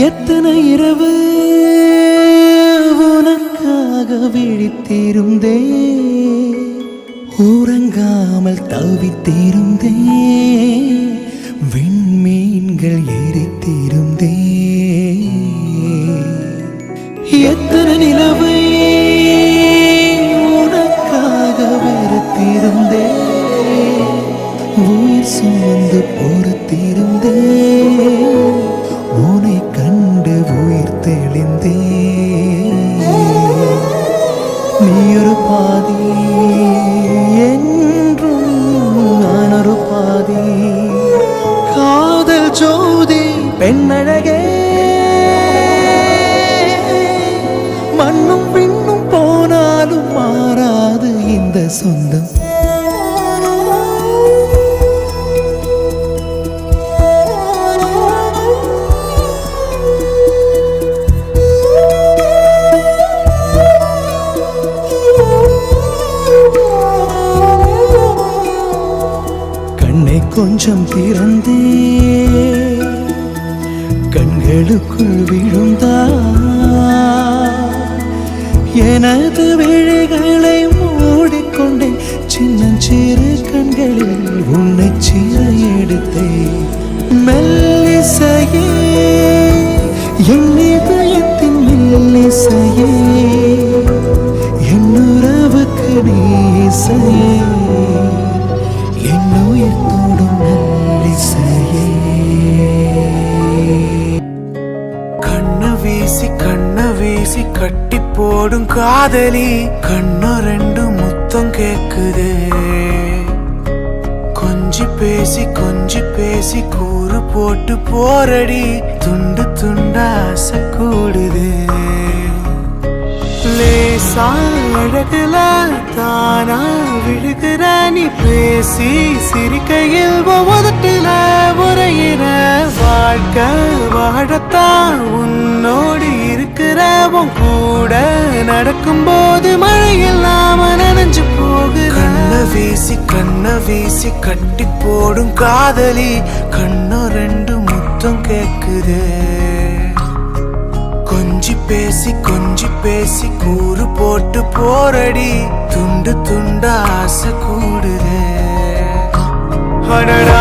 எத்தனை இரவு உனக்காக விழித்திருந்தே, உறங்காமல் தவித்திருந்தே, விண்மீன்கள் எரித்திருந்தே. எத்தனை நிலவை உனக்காக வெறுத்திருந்தே, உயிர் சுமந்து பொறுத்திருந்தே, உனை கண்டு உயிர் தெளிந்தே. நீ ஒரு பாதி என்றும் நான் ஒரு பாதி. காதல் ஜோதி பெண்ணழகே, மண்ணும் விண்ணும் போனாலும் மாறாது இந்த சொந்தம். கண்ணை கொஞ்சம் திறந்தே கண்களுக்குள் விழுந்தா, எனது விழிகளை மூடிக்கொண்டேன். சின்னஞ்சிறு கண்களில் உன்னை சீர எடுத்தேன். மெல்லிசையே என் இதயத்தின் மெல்லிசையே, என் உறவுக்கு நீசையே, என் உயிர் தோடும் நல்லிசையே. கண்ண வீசி கட்டி போடும் காதலி, கண்ணு ரெண்டு முத்தம் கேக்குதே. கொஞ்சி பேசி கூறு போட்டு போரடி, துண்டு துண்டா ஆசை கூடுதே. லேசா அழகுல தானா விழுகிற நீ, பேசி சிரிக்கையில் ஒவ்வொருட்டுல உரையிற. வாழ்க்கை வாழத்தான் உன்னோடு இருக்கிற, உன் கூட நடக்கும்போது மழை இல்லாம நனைஞ்சு போகுற. கண்ண வீசி கட்டி போடும் காதலி, கண்ணு ரெண்டு முத்தம் கேக்குதே. கொஞ்சி பேசி கூறு போட்டு போரடி, துண்டு துண்டா ஆசை கூடுதே. அடடா